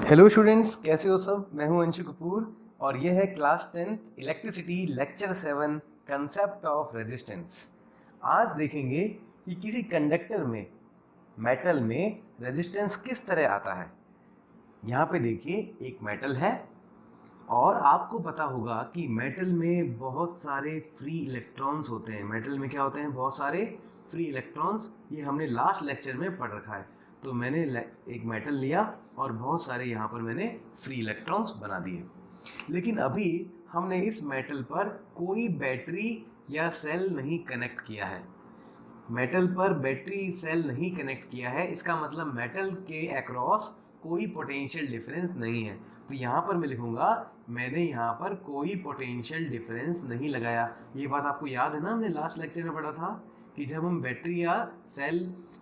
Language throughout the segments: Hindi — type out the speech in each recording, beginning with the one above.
हेलो स्टूडेंट्स, कैसे हो सब। मैं हूं अंशु कपूर और यह है class 10 electricity lecture 7 concept of resistance. आज देखेंगे कि किसी कंडक्टर में, मेटल में रेजिस्टेंस किस तरह आता है। यहाँ पे देखिए, एक मेटल है और आपको पता होगा कि मेटल में बहुत सारे फ्री इलेक्ट्रॉन्स होते हैं। मेटल में क्या होते हैं? बहुत सारे फ्री इलेक्ट्रॉन्स। ये हमने लास्ट लेक्चर में पढ़ रखा है। तो मैंने एक मेटल लिया और बहुत सारे यहाँ पर मैंने फ्री इलेक्ट्रॉन्स बना दिए। लेकिन अभी हमने इस मेटल पर कोई बैटरी या सेल नहीं कनेक्ट किया है। मेटल पर बैटरी सेल नहीं कनेक्ट किया है, इसका मतलब मेटल के अक्रॉस कोई पोटेंशियल डिफरेंस नहीं है। तो यहाँ पर मैं लिखूंगा, मैंने यहाँ पर कोई पोटेंशियल डिफरेंस नहीं लगाया। ये बात आपको याद है ना, हमने लास्ट लेक्चर में पढ़ा था कि जब हम बैटरी या सेल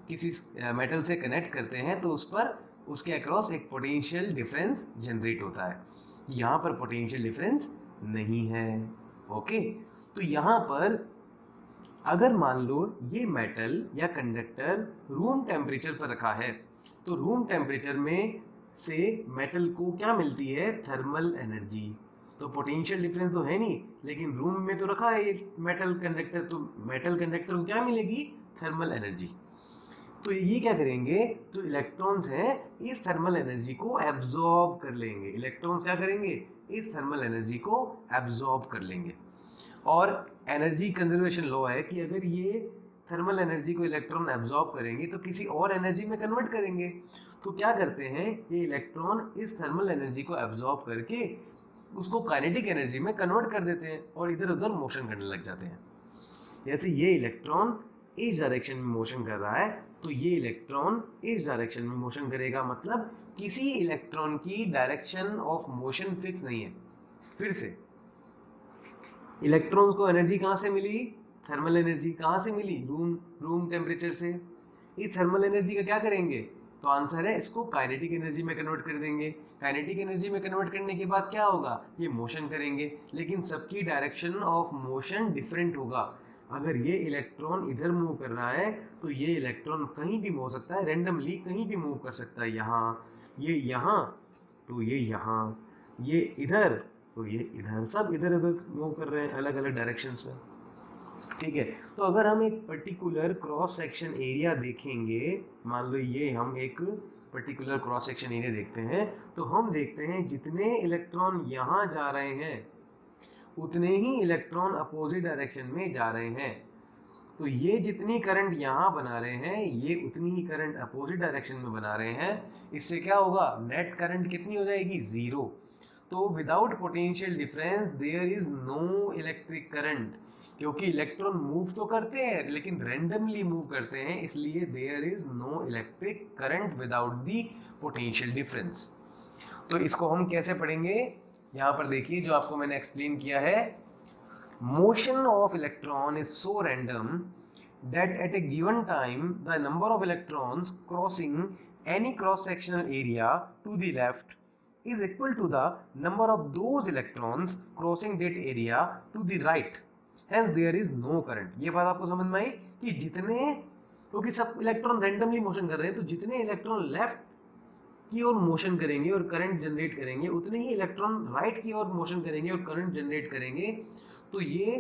किसी मेटल से कनेक्ट करते हैं तो उस पर, उसके अक्रॉस एक पोटेंशियल डिफरेंस जनरेट होता है। यहाँ पर पोटेंशियल डिफरेंस नहीं है। ओके, तो यहाँ पर अगर मान लो ये मेटल या कंडक्टर रूम टेम्परेचर पर रखा है, तो रूम टेम्परेचर में से मेटल को क्या मिलती है? Thermal energy. तो पोटेंशियल डिफरेंस तो है नहीं, लेकिन रूम में तो रखा है ये मेटल कंडक्टर, तो मेटल कंडक्टर को क्या मिलेगी? Thermal energy. तो ये क्या करेंगे? तो इलेक्ट्रॉन्स हैं, इस थर्मल एनर्जी को एब्जॉर्ब कर लेंगे। इलेक्ट्रॉन्स क्या करेंगे? इस थर्मल एनर्जी को एब्जॉर्ब कर लेंगे। और एनर्जी कंजर्वेशन लॉ है कि अगर ये थर्मल एनर्जी को इलेक्ट्रॉन एब्जॉर्ब करेंगे तो किसी और एनर्जी में कन्वर्ट करेंगे। तो क्या करते हैं, ये इलेक्ट्रॉन इस थर्मल एनर्जी को एब्जॉर्ब करके उसको काइनेटिक एनर्जी में कन्वर्ट कर देते हैं और इधर उधर मोशन करने लग जाते हैं। जैसे ये इलेक्ट्रॉन इस डायरेक्शन में मोशन कर रहा है, तो ये इलेक्ट्रॉन इस डायरेक्शन में मोशन करेगा। मतलब किसी इलेक्ट्रॉन की डायरेक्शन ऑफ मोशन फिक्स नहीं है। फिर से, इलेक्ट्रॉन्स को एनर्जी कहाँ से मिली? Thermal energy. कहाँ से मिली? रूम टेम्परेचर से। इस थर्मल एनर्जी का क्या करेंगे? तो आंसर है, इसको काइनेटिक एनर्जी में कन्वर्ट कर देंगे। काइनेटिक एनर्जी में कन्वर्ट करने के बाद क्या होगा? ये मोशन करेंगे, लेकिन सबकी डायरेक्शन ऑफ मोशन डिफरेंट होगा। अगर ये इलेक्ट्रॉन इधर मूव कर रहा है तो ये इलेक्ट्रॉन कहीं भी हो सकता है, रैंडमली कहीं भी मूव कर सकता है। ये यहाँ, तो ये यहाँ, ये इधर, तो ये इधर, सब इधर उधर मूव कर रहे हैं अलग अलग डायरेक्शंस में। ठीक है, तो अगर हम एक पर्टिकुलर क्रॉस सेक्शन एरिया देखेंगे, मान लो ये हम एक पर्टिकुलर क्रॉस सेक्शन एरिया देखते हैं, तो हम देखते हैं जितने इलेक्ट्रॉन यहाँ जा रहे हैं उतने ही इलेक्ट्रॉन अपोजिट डायरेक्शन में जा रहे हैं। तो ये जितनी करंट यहाँ बना रहे हैं, ये उतनी ही करंट अपोजिट डायरेक्शन में बना रहे हैं। इससे क्या होगा? नेट करंट कितनी हो जाएगी? 0। तो without potential difference there is no electric current, क्योंकि इलेक्ट्रॉन मूव तो करते हैं लेकिन रैंडमली मूव करते हैं, इसलिए there is no electric current without the potential difference. तो इसको हम कैसे पढ़ेंगे? यहाँ पर देखिए, जो आपको मैंने एक्सप्लेन किया है, motion of electron is so random that at a given time the number of electrons crossing any cross-sectional area to the left is equal to the number of those electrons crossing that area to the right. Hence there is no current. ये बात आपको समझ में आई कि जितने, क्योंकि सब इलेक्ट्रॉन रैंडमली मोशन कर रहे हैं, तो जितने इलेक्ट्रॉन लेफ्ट की ओर मोशन करेंगे और करंट जनरेट करेंगे, उतने ही इलेक्ट्रॉन राइट की ओर मोशन करेंगे और करंट जनरेट करेंगे। तो ये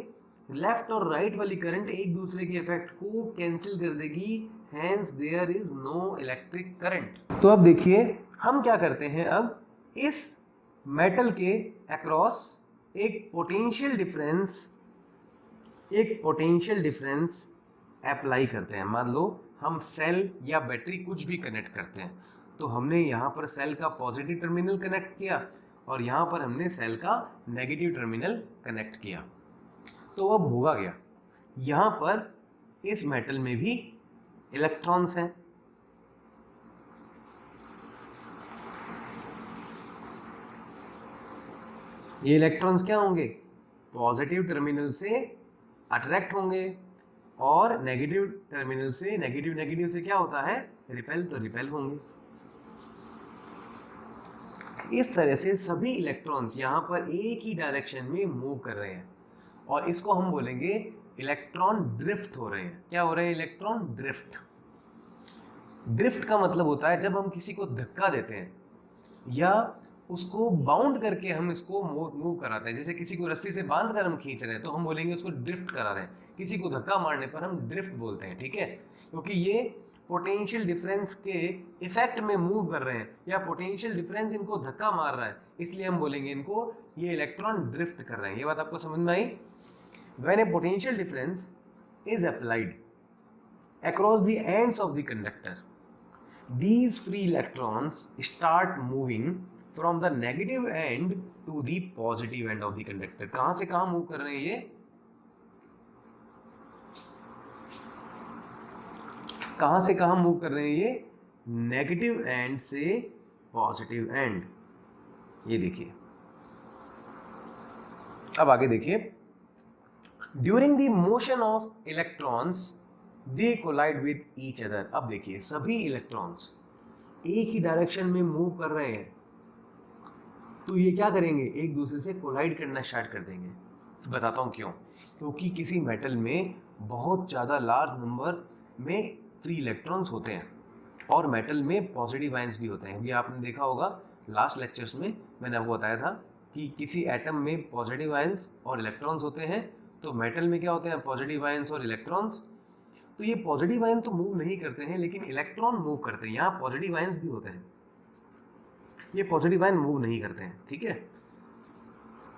लेफ्ट और राइट वाली करंट एक दूसरे के इफेक्ट को कैंसिल कर देगी। Hence there is no electric current. तो अब देखिए हम क्या करते हैं, अब इस मेटल के अक्रॉस एक पोटेंशियल डिफरेंस अप्लाई करते हैं। मान लो हम सेल या बैटरी कुछ भी कनेक्ट करते हैं, तो हमने यहाँ पर सेल का पॉजिटिव टर्मिनल कनेक्ट किया और यहाँ पर हमने सेल का नेगेटिव टर्मिनल कनेक्ट किया। तो अब होगा क्या? यहाँ पर इस मेटल में भी इलेक्ट्रॉन्स हैं। ये इलेक्ट्रॉन्स क्या होंगे? पॉजिटिव टर्मिनल से अट्रैक्ट होंगे और नेगेटिव टर्मिनल से, नेगेटिव से क्या होता है? रिपेल, तो रिपेल होंगे। इस तरह से सभी इलेक्ट्रॉन्स यहाँ पर एक ही डायरेक्शन में मूव कर रहे हैं और इसको हम बोलेंगे इलेक्ट्रॉन ड्रिफ्ट हो रहे हैं। क्या हो रहे हैं? Electron drift. ड्रिफ्ट का मतलब होता है जब हम किसी को धक्का देते हैं, या उसको बाउंड करके हम इसको मूव कराते हैं। जैसे किसी को रस्सी से बांध कर हम खींच रहे हैं तो हम बोलेंगे उसको ड्रिफ्ट करा रहे हैं। किसी को धक्का मारने पर हम ड्रिफ्ट बोलते हैं, ठीक है, क्योंकि ये पोटेंशियल डिफरेंस के इफेक्ट में मूव कर रहे हैं या पोटेंशियल डिफरेंस इनको धक्का मार रहा है, इसलिए हम बोलेंगे इनको ये इलेक्ट्रॉन ड्रिफ्ट कर रहे हैं। ये बात आपको समझ में आई? When a potential difference is applied across the ends of the conductor, these free electrons start moving from the negative end to the positive end of the conductor। कहां से कहां मूव कर रहे हैं ये? कहां से कहां मूव कर रहे हैं ये? नेगेटिव एंड से पॉजिटिव एंड। ये देखिए, अब आगे देखिए, during the motion of electrons they collide with each other. अब देखिए, सभी इलेक्ट्रॉन्स एक ही डायरेक्शन में मूव कर रहे हैं तो ये क्या करेंगे? एक दूसरे से कोलाइड करना स्टार्ट कर देंगे। तो बताता हूँ क्यों। क्योंकि किसी मेटल में बहुत ज़्यादा लार्ज नंबर में फ्री इलेक्ट्रॉन्स होते हैं और मेटल में पॉजिटिव आयंस भी होते हैं। ये आपने देखा होगा लास्ट लेक्चर्स में मैंने आपको बताया था कि किसी एटम में पॉजिटिव आयंस और इलेक्ट्रॉन्स होते हैं, तो मेटल में क्या होते हैं? पॉजिटिव आयंस और इलेक्ट्रॉन्स। तो ये पॉजिटिव आयन तो मूव नहीं करते हैं लेकिन इलेक्ट्रॉन मूव करते हैं। यहाँ पॉजिटिव आयंस भी होते हैं, ये पॉजिटिव आयन मूव नहीं करते हैं, ठीक है।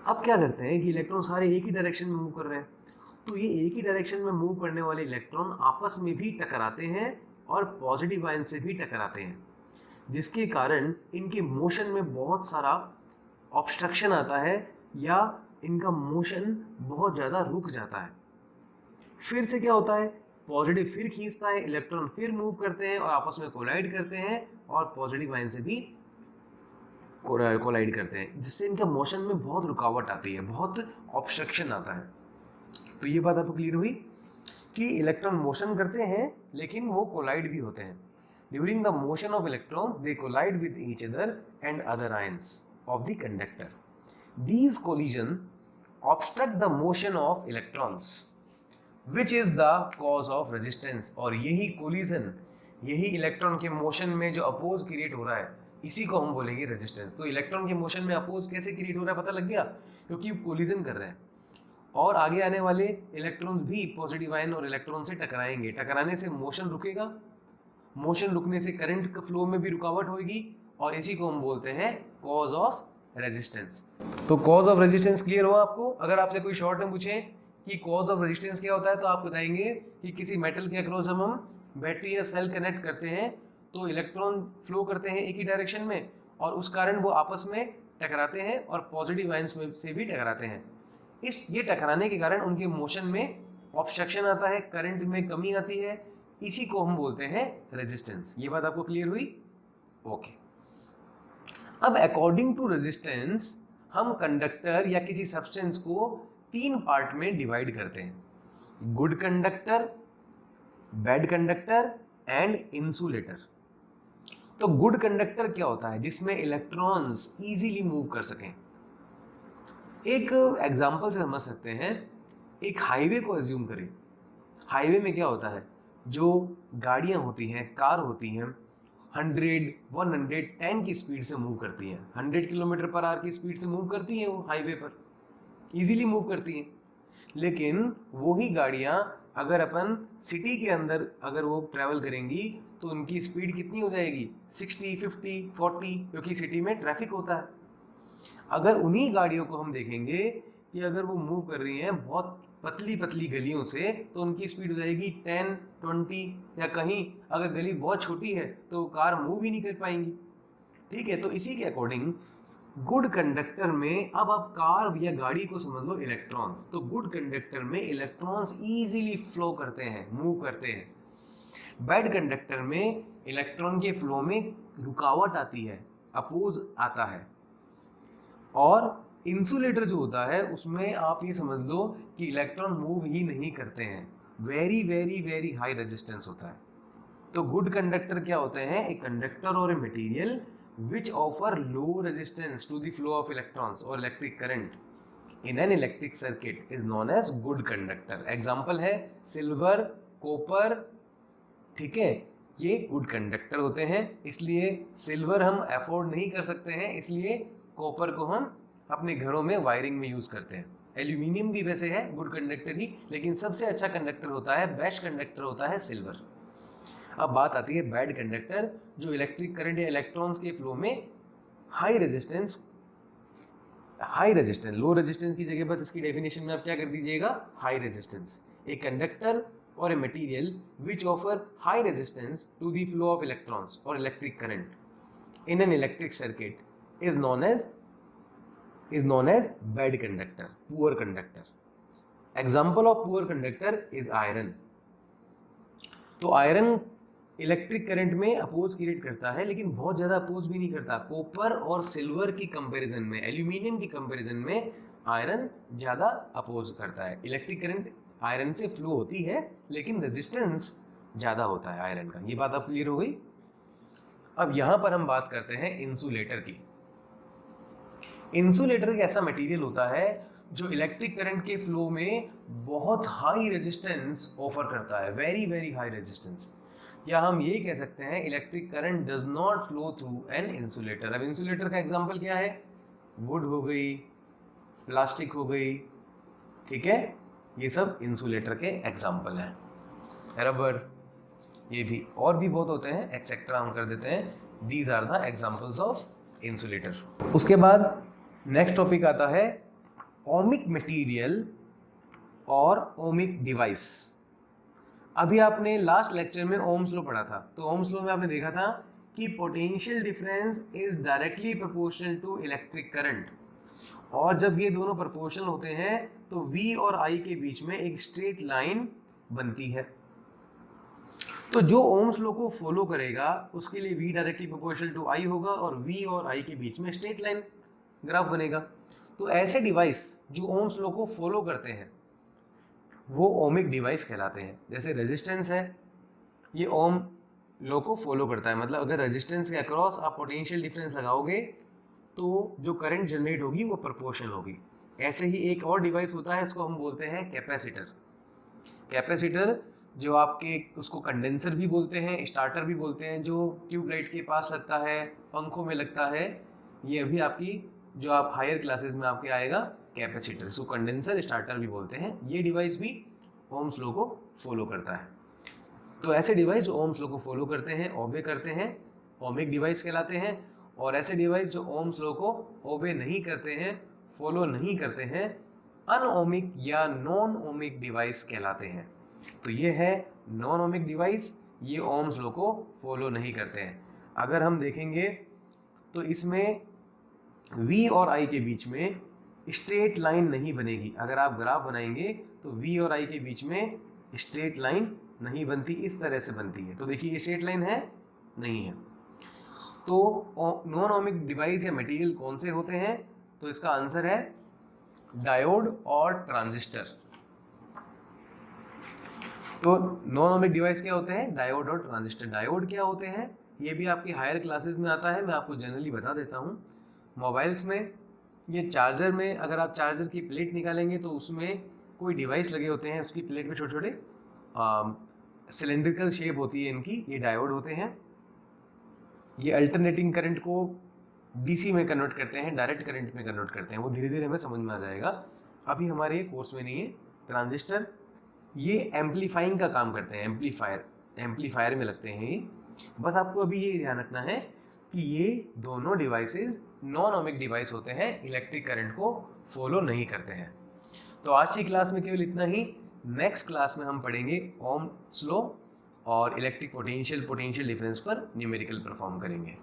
अब क्या करते हैं कि इलेक्ट्रॉन सारे एक ही डायरेक्शन में मूव कर रहे हैं, तो ये एक ही डायरेक्शन में मूव करने वाले इलेक्ट्रॉन आपस में भी टकराते हैं और पॉजिटिव आयन से भी टकराते हैं, जिसके कारण इनके मोशन में बहुत सारा ऑब्स्ट्रक्शन आता है या इनका मोशन बहुत ज़्यादा रुक जाता है। फिर से क्या होता है? पॉजिटिव फिर खींचता है, इलेक्ट्रॉन फिर मूव करते हैं और आपस में कोलाइड करते हैं और पॉजिटिव आयन से भी कोलाइड करते हैं, जिससे इनका मोशन में बहुत रुकावट आती है, बहुत ऑब्स्ट्रक्शन आता है। तो ये बात आपको क्लियर हुई कि इलेक्ट्रॉन मोशन करते हैं लेकिन वो कोलाइड भी होते हैं। During the motion of electron they collide with each other and other ions of the conductor. These collision obstruct the motion of electrons which is the cause of resistance. और यही कोलिजन, यही इलेक्ट्रॉन के मोशन में जो अपोज क्रिएट हो रहा है, इसी को हम बोलेंगे रेजिस्टेंस। तो इलेक्ट्रॉन के मोशन में अपोज कैसे क्रिएट हो रहा है पता लग गया? क्योंकि कोलिजन कर रहे हैं और आगे आने वाले इलेक्ट्रॉन्स भी पॉजिटिव आयन और इलेक्ट्रॉन से टकराएंगे। टकराने से मोशन रुकेगा, मोशन रुकने से करंट का फ्लो में भी रुकावट होगी और इसी को हम बोलते हैं कॉज ऑफ रेजिस्टेंस। तो कॉज ऑफ रेजिस्टेंस क्लियर हुआ आपको? अगर आपसे कोई शॉर्ट में पूछे कि कॉज ऑफ रेजिस्टेंस क्या होता है तो आप बताएंगे कि किसी मेटल के अक्रॉस हम बैटरी या सेल कनेक्ट करते हैं तो इलेक्ट्रॉन फ्लो करते हैं एक ही डायरेक्शन में और उस कारण वो आपस में टकराते हैं और पॉजिटिव आयंस में से भी टकराते हैं। ये टकराने के कारण उनके मोशन में ऑब्स्ट्रक्शन आता है, करंट में कमी आती है, इसी को हम बोलते हैं रेजिस्टेंस। ये बात आपको क्लियर हुई? ओके। अब अकॉर्डिंग टू रेजिस्टेंस हम कंडक्टर या किसी सब्सटेंस को 3 पार्ट में डिवाइड करते हैं: good conductor, bad conductor and insulator. तो गुड कंडक्टर क्या होता है? जिसमें इलेक्ट्रॉन्स इजीली मूव कर सकें। एक एग्जांपल से समझ सकते हैं, एक हाईवे को एज्यूम करें। हाईवे में क्या होता है? जो गाड़ियां होती हैं, कार होती हैं, 100, 110 की स्पीड से मूव करती हैं, 100 किलोमीटर पर आवर की स्पीड से मूव करती हैं, वो हाईवे पर इजीली मूव करती हैं। लेकिन वही गाड़ियां अगर अपन सिटी के अंदर अगर वो ट्रैवल करेंगी तो उनकी स्पीड कितनी हो जाएगी? 60, 50, 40, क्योंकि सिटी में ट्रैफिक होता है। अगर उन्हीं गाड़ियों को हम देखेंगे कि अगर वो मूव कर रही हैं बहुत पतली पतली गलियों से तो उनकी स्पीड हो जाएगी 10, 20, या कहीं अगर गली बहुत छोटी है तो कार मूव ही नहीं कर पाएंगी, ठीक है। तो इसी के अकॉर्डिंग गुड कंडक्टर में, अब आप कार या गाड़ी को समझ लो इलेक्ट्रॉन्स, तो गुड कंडक्टर में इलेक्ट्रॉन्स इजीली फ्लो करते हैं, मूव करते हैं। बैड कंडक्टर में इलेक्ट्रॉन के फ्लो में रुकावट आती है, अपोज आता है। और इंसुलेटर जो होता है उसमें आप ये समझ लो कि इलेक्ट्रॉन मूव ही नहीं करते हैं, very very very high resistance होता है। तो गुड कंडक्टर क्या होते हैं? एक कंडक्टर और a material which offer low resistance to the flow of electrons or electric current in an electric circuit is known as good conductor। Example है सिल्वर, कॉपर, ठीक है, ये गुड कंडक्टर होते हैं, इसलिए सिल्वर हम अफोर्ड नहीं कर सकते हैं, इसलिए कॉपर को हम अपने घरों में वायरिंग में यूज़ करते हैं। एल्यूमिनियम भी वैसे है गुड कंडक्टर ही, लेकिन सबसे अच्छा कंडक्टर होता है, बेस्ट कंडक्टर होता है सिल्वर। अब बात आती है बैड कंडक्टर, जो इलेक्ट्रिक करंट या इलेक्ट्रॉन्स के फ्लो में हाई रेजिस्टेंस, लो रेजिस्टेंस की जगह बस इसकी डेफिनेशन में आप क्या कर दीजिएगा, high resistance. A conductor or a material which offer high resistance to the flow of electrons or electric current in an electric circuit is known as bad conductor, poor conductor. Example of poor conductor is iron. तो आयरन इलेक्ट्रिक करंट में अपोज क्रिएट करता है, लेकिन बहुत ज़्यादा अपोज भी नहीं करता। कॉपर और सिल्वर की कंपैरिजन में, एल्यूमिनियम की कंपैरिजन में आयरन ज़्यादा अपोज करता है। इलेक्ट्रिक करंट आयरन से फ्लो होती है, लेकिन रेजिस्टेंस ज़्यादा होता है आयरन का। ये बात आप क्लियर हो गई। अब यहाँ पर हम बात करते हैं इंसुलेटर की। इंसुलेटर एक ऐसा मटेरियल होता है जो इलेक्ट्रिक करंट के फ्लो में बहुत हाई रेजिस्टेंस ऑफर करता है, वेरी वेरी हाई रेजिस्टेंस। या हम ये कह सकते हैं electric current does not flow through an insulator. अब इंसुलेटर का एग्जांपल क्या है, वुड हो गई, प्लास्टिक हो गई, ठीक है, ये सब इंसुलेटर के एग्जांपल हैं। रबर, ये भी, और भी बहुत होते हैं, एक्सेट्रा हम कर देते हैं। These are the examples of insulator. उसके बाद नेक्स्ट टॉपिक आता है ओमिक मटेरियल और ओमिक डिवाइस। अभी आपने लास्ट लेक्चर में ओम्स लॉ पढ़ा था, तो ओम्स लॉ में आपने देखा था कि potential difference is directly proportional to electric current, और जब ये दोनों प्रोपोर्शनल होते हैं तो V और I के बीच में एक स्ट्रेट लाइन बनती है। तो जो ओम्स लॉ को फॉलो करेगा उसके लिए V directly proportional to I होगा, और V और I के बीच में स्ट्रेट लाइन ग्राफ बनेगा। तो ऐसे डिवाइस जो ओम्स लॉ को फॉलो करते हैं वो ओमिक डिवाइस कहलाते हैं। जैसे रेजिस्टेंस है, ये ओम लॉ को फॉलो करता है, मतलब अगर रेजिस्टेंस के अक्रॉस आप पोटेंशियल डिफरेंस लगाओगे तो जो करंट जनरेट होगी वो प्रोपोर्शनल होगी। ऐसे ही एक और डिवाइस होता है, इसको हम बोलते हैं कैपेसिटर। कैपेसिटर जो आपके, उसको कंडेंसर भी बोलते हैं, स्टार्टर भी बोलते हैं, जो ट्यूबलाइट के पास लगता है, पंखों में लगता है। ये अभी आपकी जो आप हायर क्लासेस में आपके आएगा कैपेसिटर, इसको कंडेंसर, स्टार्टर भी बोलते हैं। ये डिवाइस भी ओम्स लॉ को फॉलो करता है। तो ऐसे डिवाइस जो ओम्स लॉ को फॉलो करते हैं, ओबे करते हैं, ओमिक डिवाइस कहलाते हैं। और ऐसे डिवाइस जो ओम्स लॉ को ओबे नहीं करते हैं, फॉलो नहीं करते हैं, अनओमिक या नॉन ओमिक डिवाइस कहलाते हैं। तो ये है नॉन ओमिक डिवाइस, ये ओम्स लॉ को फॉलो नहीं करते हैं। अगर हम देखेंगे तो इसमें V और I के बीच में स्ट्रेट लाइन नहीं बनेगी। अगर आप ग्राफ बनाएंगे तो V और I के बीच में स्ट्रेट लाइन नहीं बनती, इस तरह से बनती है। तो देखिए ये स्ट्रेट लाइन है, नहीं है। तो नॉन ओमिक डिवाइस या मटेरियल कौन से होते हैं, तो इसका आंसर है डायोड और ट्रांजिस्टर। तो नॉन ओमिक डिवाइस क्या होते हैं, डायोड और ट्रांजिस्टर। डायोड क्या होते हैं, ये भी आपकी हायर क्लासेस में आता है, मैं आपको जनरली बता देता हूँ। मोबाइल्स में, ये चार्जर में, अगर आप चार्जर की प्लेट निकालेंगे तो उसमें कोई डिवाइस लगे होते हैं, उसकी प्लेट में छोटे छोटे सिलेंड्रिकल शेप होती है इनकी, ये डायोड होते हैं। ये अल्टरनेटिंग करंट को डीसी में कन्वर्ट करते हैं, डायरेक्ट करंट में कन्वर्ट करते हैं। वो धीरे धीरे हमें समझ में आ जाएगा, अभी हमारे कोर्स में नहीं है। ट्रांजिस्टर ये एम्पलीफाइंग का काम करते हैं, एम्पलीफायर में लगते हैं ये। बस आपको अभी ये ध्यान रखना है कि ये दोनों डिवाइसेस नॉन ओमिक डिवाइस होते हैं, इलेक्ट्रिक करंट को फॉलो नहीं करते हैं। तो आज की क्लास में केवल इतना ही। नेक्स्ट क्लास में हम पढ़ेंगे ओम्स लॉ और इलेक्ट्रिक पोटेंशियल डिफरेंस पर न्यूमेरिकल परफॉर्म करेंगे।